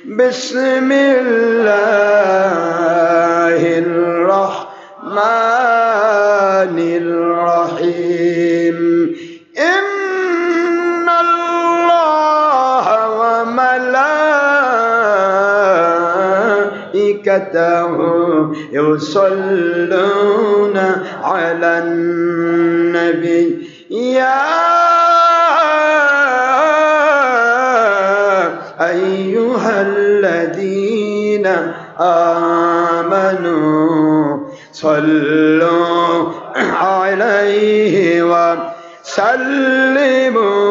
বিসমিল্লাহির রহমানির রহিম ইন্নাল্লাহা ওয়া মালাইকাতাহু ইউসাল্লুনা আলান নবী ইয়া আইয়ুহাল্লাযীনা আমানু সাল্লু আলাইহি ওয়া সাল্লিমু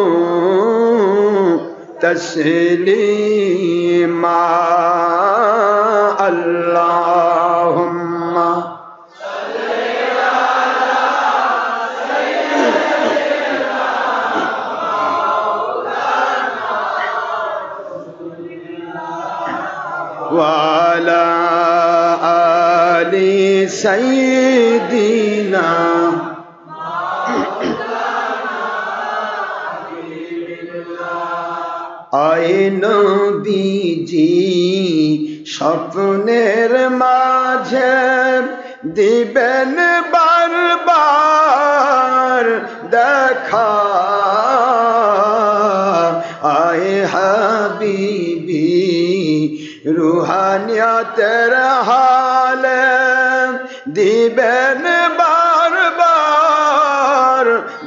তাসলিমা আল্লাহুম্মা وعلى آل سيدنا আয় নবীজি স্বপ্নের মাঝে দিবেন বারবার দেখা আয় হাবিবি রুহানিয়তের হালে দিবেন বারবার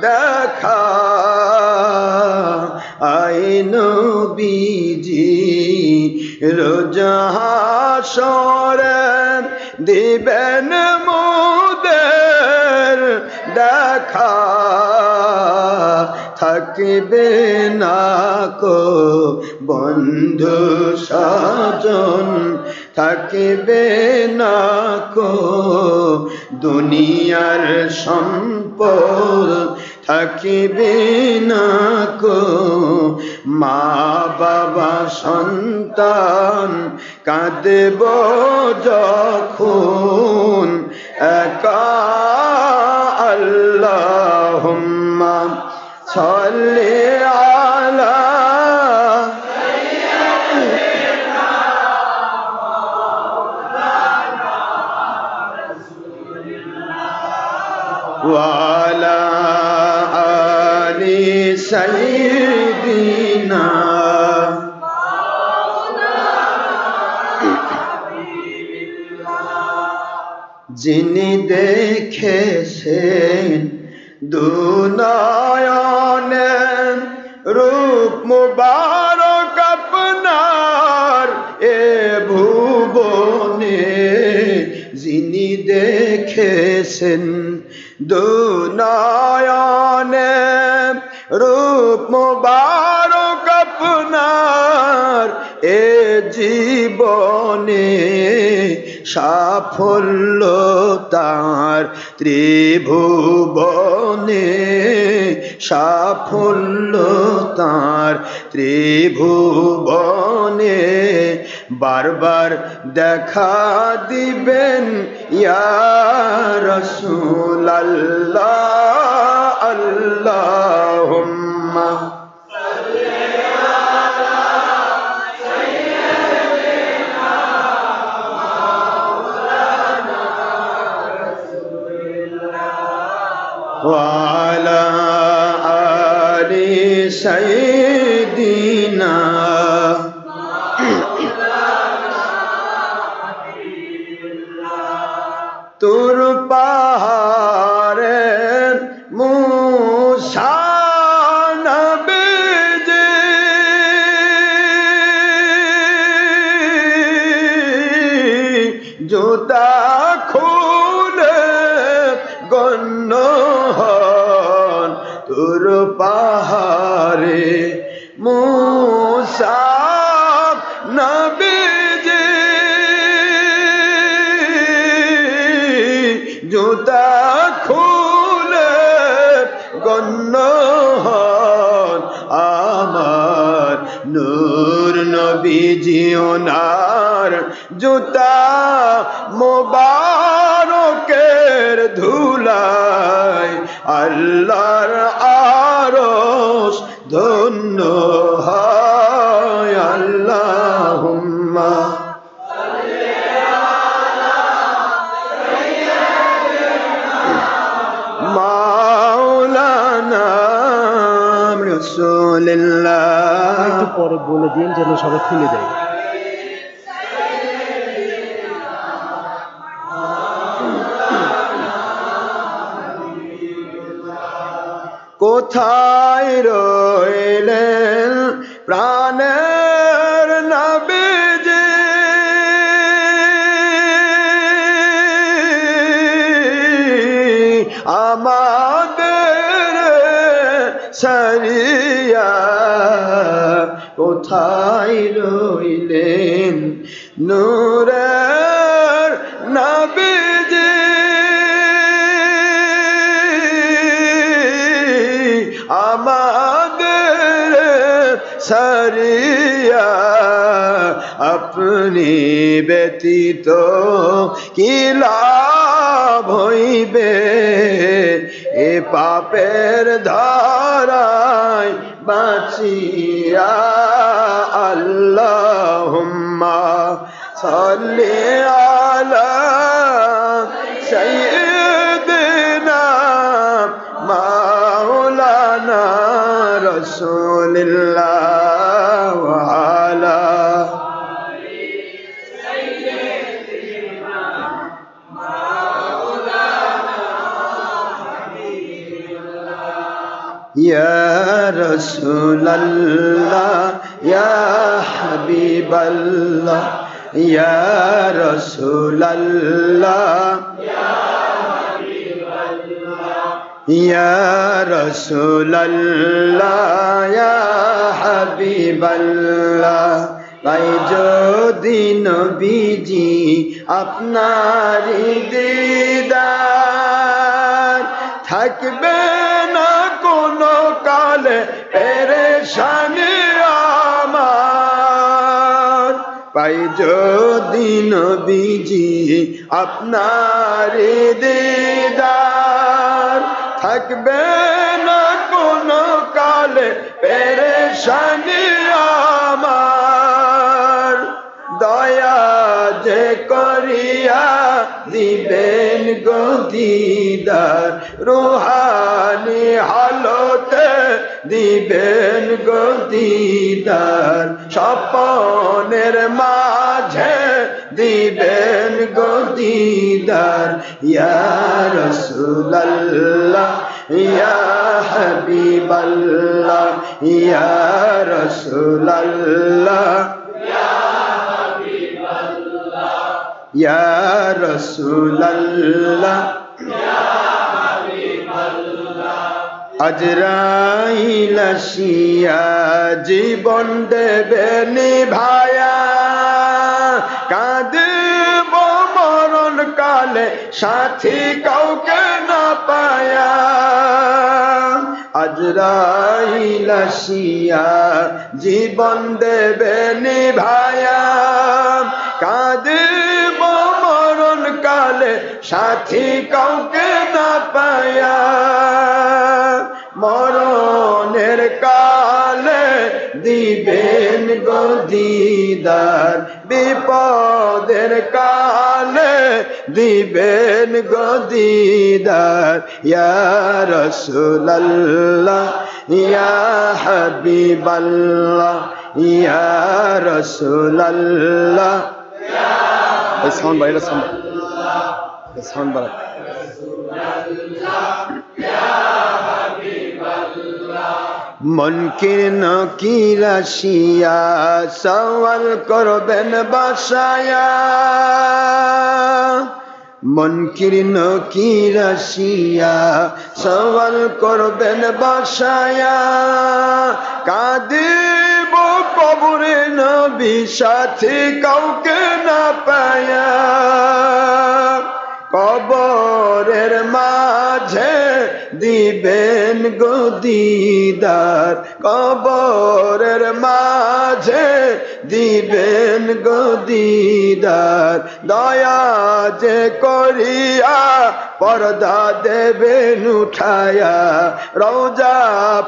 দেখা আয় নবীজি রোজ হাসরে দিবেন মোদের দেখা থাকবে না কো বন্ধু সাজন থাকবে না কো দুনিয়ার সম্পদ থাকিবে না কো মা বাবা সন্তান কাঁদব যখন একা আল্লাহুম্মা সাল্লি আলা ওয়ালা আলি সাইয়্যিদিনা যিনি দেখেছেন দুনয়নে রূপ মুবারক আপনার এ ভুবনে যিনি দেখেছেন দুনয়নে রূপ মুবারক আপনার এ জীবনে সাফল্য তার ত্রিভুবনে সাফল্য তার ত্রিভুবনে বারবার দেখা দিবেন ইয়া রাসূলাল্লাহ আল্লাহুম্মা وعلى آل سيدنا তুর পাহাড়ে মুসা নবীজি জুতা খুলে গণ্য হন তুর পাহাড়ে মুসা নবীজি জুতা খুলে গণ্য হন আমার নূর নবীজি ওনার জুতা মোবারকের ধুলায় আল্লাহর আরশ ধন্য হয় আল্লাহুম্মা মাওলানা রাসূলুল্লাহ। একটু পরে বলে দিন যেন সবাই খুলে দেয়। কোথায় রইলেন প্রাণের নবীজি, আমাদের সারিয়া কোথায় রইলেন নূরের নবীজি, আমাদের সারিয়া আপনি ব্যতীত কি লাভ হইবে এ পাপের ধারায় বাঁচিয়া। আল্লাহুম্মা সাল্লি আলা সাইয়্যিদিনা মাওলানা রাসূলুল্লাহ ওয়া আলা ইয়া রাসূলুল্লাহ ইয়া হাবিবাল্লাহ ইয়া রাসূলুল্লাহ ইয়া রাসূলুল্লাহ ইয়া হাবিবাল্লাহ। তাই যদি নবীজি আপনারই দিদার থাকবে না কোনো কালে পেরেশানি আমার, পাই যদি নবীজি আপনারই দিদার থাকবে না কোনো কালে পেরেশানি আমার, দয়া যে করিয়া দিবেন গো দিদার রুহানি হালতে দিবেন গো দিদার, স্বপনের মাঝে দিবেন গো দিদার। ইয়া রাসূলুল্লাহ ইয়া হাবিবাল্লাহ ইয়া রাসূলুল্লাহ ইয়া রাসূলুল্লাহ আজরাইল আসিয়া জীবন দেবে নিভায়া, কাঁদিব মরণ কালে সাথী কাউকে না পায়া। আজরাইল আসিয়া জীবন দেবে নিভায়া, কাঁদিব মরণ কালে সাথী কাউকে না পায়া। মরণের কালে দিবেন গো দিদার, বিপদের কালে দিবেন গো দিদার। ইয়া রাসূলুল্লাহ ইয়া হাবিবাল্লাহ ইয়া রাসূলুল্লাহ। সাউন্ড বাইরে, সাউন্ড বাড়া। মুনকির নকির আসিয়া সওয়াল করবেন বাসায়া, মুনকির নকির আসিয়া সওয়াল করবেন বাসায়া, কাঁদিব কবরে নবী সাথী কাউকে না পায়া। কবরের মাঝে দিবেন গো দিদার, কবরের মাঝে দিবেন গো দিদার দয়া যে করিয়া পর্দা দেবেন উঠায়া রওজা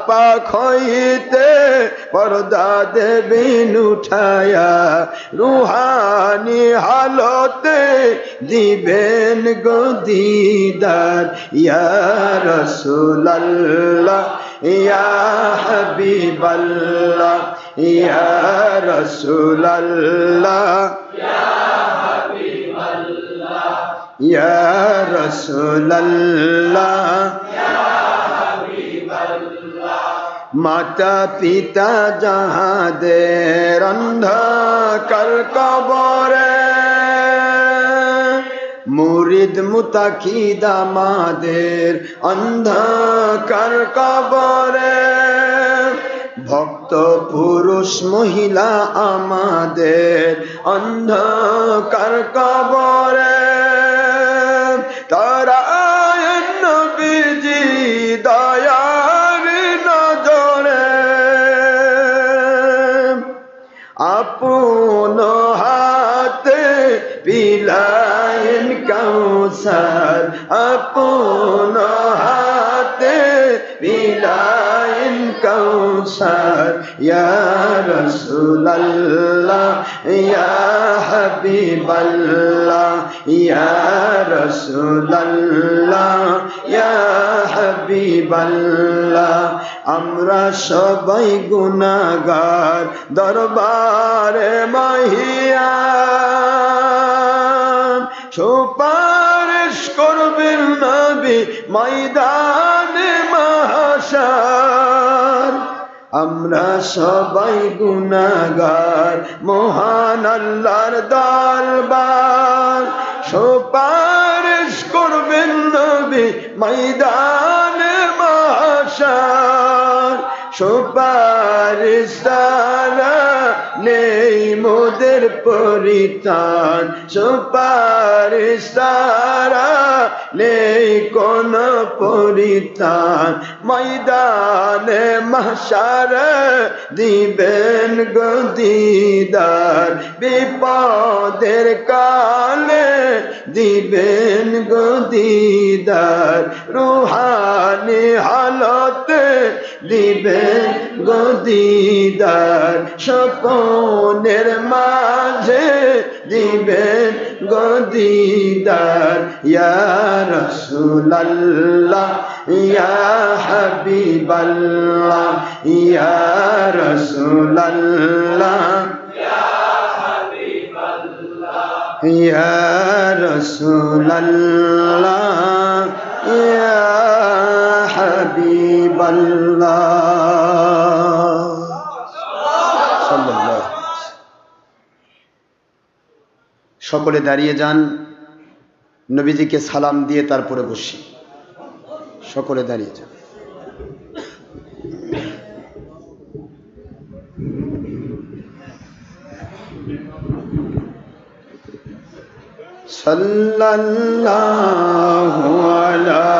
পাক হইতে পর্দা দেবেন উঠায়া রুহানি হালতে দিবেন গো দিদার ইয়া রাসূলুল্লাহ ইয়া হাবিবাল্লাহ ইয়া রাসূলুল্লাহ ইয়া রাসূলুল্লাহ মাতা পিতা যাহাদের অন্ধকার কবরে মুরিদ মুতাকিদ আমাদের অন্ধকার কবরে ভক্ত পুরুষ মহিলা আমাদের অন্ধকার কবরে তারা নবীজি দয়ার নজরে আপন হাতে পিলায়েন কাউসার আপন হাতে পিলায়েন কাউসার ইয়া রাসূলুল্লাহ ইয়া হাবিবাল্লাহ ইয়া রাসূলুল্লাহ ইয়া হাবিবাল্লাহ আমরা সবাই গুনাহগার দরবারে মাহিয়ান সুপারিশ করবেন নবী ময়দানে মাহশর আমরা সবাই গুনাহগার মহান আল্লাহর দরবার সুপারিশ করবেন নবী ময়দানে মাহশর সুপারিশ ছাড়া নেই মোদের পরিত্রাণ সুপারিশ ছাড়া নেই কোন পরিত্রাণ ময়দানে মাহশরে দিবেন গো দিদার বিপদের কালে দিবেন গো দিদার রুহানি হালতে দিবেন গো দিদার স্বপনের মাঝে দিবেন গো দিদার ইয়া রাসূলুল্লাহ ইয়া হাবিবাল্লাহ ইয়া রাসূলুল্লাহ ইয়া রাসূলুল্লাহ ইয়া হাবিবাল্লাহ সাল্লাল্লাহু সকলে দাঁড়িয়ে যান নবীজিকে সালাম দিয়ে তারপরে বসি সকলে দাঁড়িয়ে যান সাল্লাল্লাহু আলা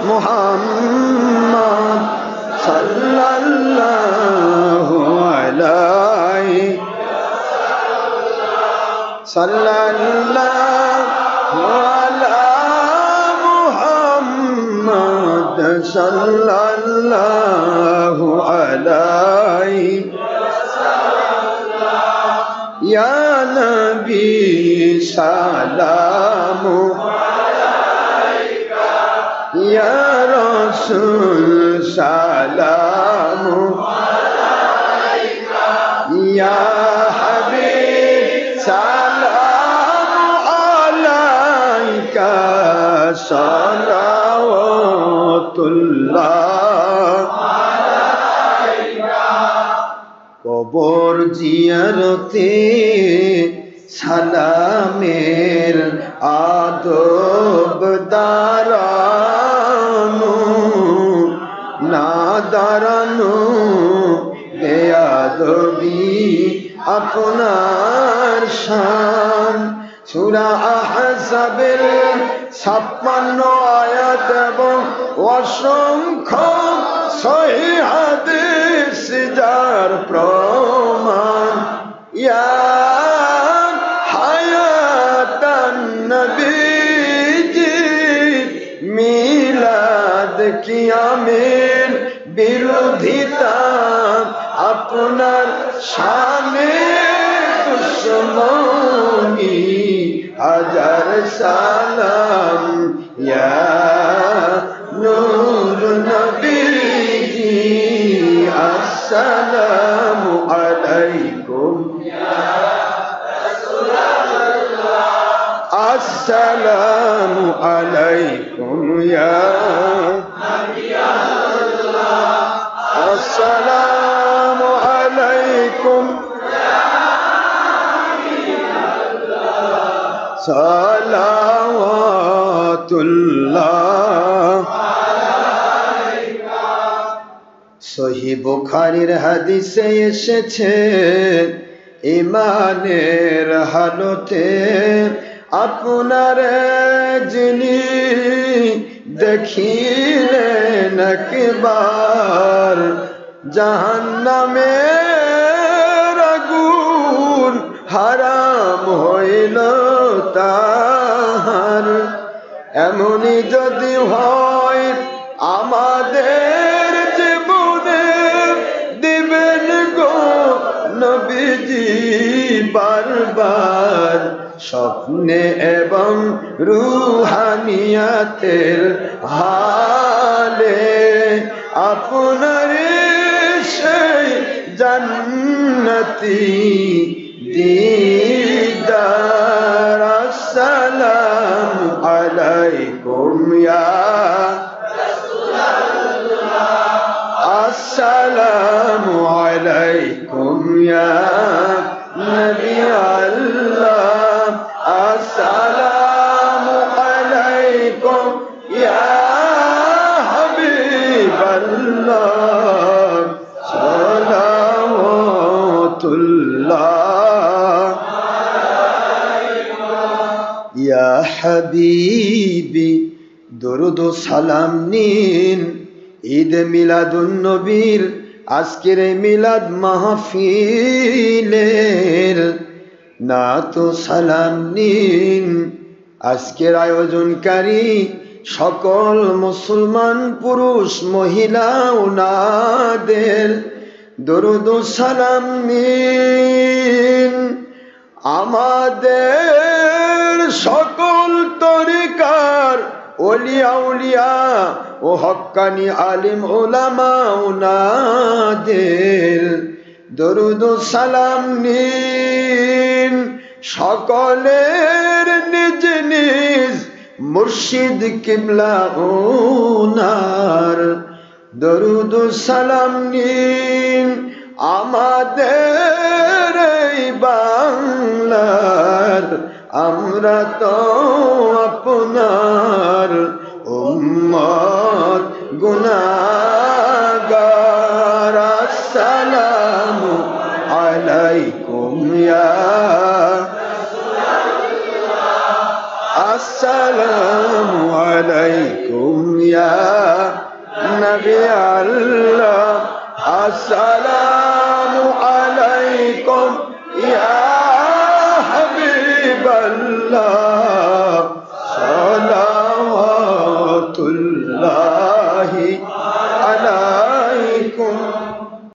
মুহাম্মদ সাল্লাল্লাহু আলাইহি সাল্লাল্লাহু আলা মুহাম্মদ সাল্লাল্লাহু আলাইহি ইয়া নবী সালামু আলাইকা ইয়া রাসূল সালামু আলাইকা ইয়া হাবিব সালামু আলাইকা সালাওয়াতুল্লাহ কবর জিয়ারতে সালামের আদব দাঁড়ানো না দাঁড়ানো বেয়াদবি আপনার শান সূরা আহজাবের 56 আয়াত এবং অসংখ্য সহিহ হাদিস সিজার প্রমাণ ইয়া হায়াতান নবীজি মিলাদ কিয়ামের বিরোধিতা আপনার শানে দুশ্মনী হাজার সালাম ইয়া নূর নবীজি আসসালামু আলাইকুম আসসালামু আলাইকুম ইয়া আসসালামু আলাইকুম সালাওয়াতুল্লাহ সহিহ বুখারীর হাদিসে এসেছে ইমানের হালতে আপনার যিনি দেখিলেন একবার জাহান্নামের আগুন হারাম হইল তাহার এমনই যদি হয় আমাদের জীবনে দিবেন গো নবীজি বারবার স্বপ্নে এবং রুহানিয়াতের হালে আপনার সেই জান্নাতি দিদার আসসালামু আলাইকুম ইয়া আসসালামু আলাইকুম ইয়া নবী আল্লাহ আসসালামু আলাইকুম ইয়া হাবিবাল্লাহ সালাওয়াতুল্লাহ ইয়া হাবিবি দরুদ ও সালাম নিন ঈদ মিলাদুন নবীর আজকের এই মিলাদ মাহফিলের না তো সালাম নিন আজকের আয়োজনকারী সকল মুসলমান পুরুষ মহিলা ওনাদের দরুদ ও সালাম নিন আমাদের সকল তরিকার ওলিয়া উলিয়া ও হক্কানি আলিম ওলামা ওনাদের দরুদ ও সালাম নিন সকলের নিজ নিজ মুর্শিদ কিবলা ওনার দরুদ ও সালাম নিন আমাদের এই বাংলার আমরা তো আপনার উম্মত গুনাহগার আসসালামু আলাইকুম ইয়া আসসালামু আলাইকুম ইয়া নবী আল্লাহ আসসালামু আলাইকুম ইয়া হাবিবাল্লাহ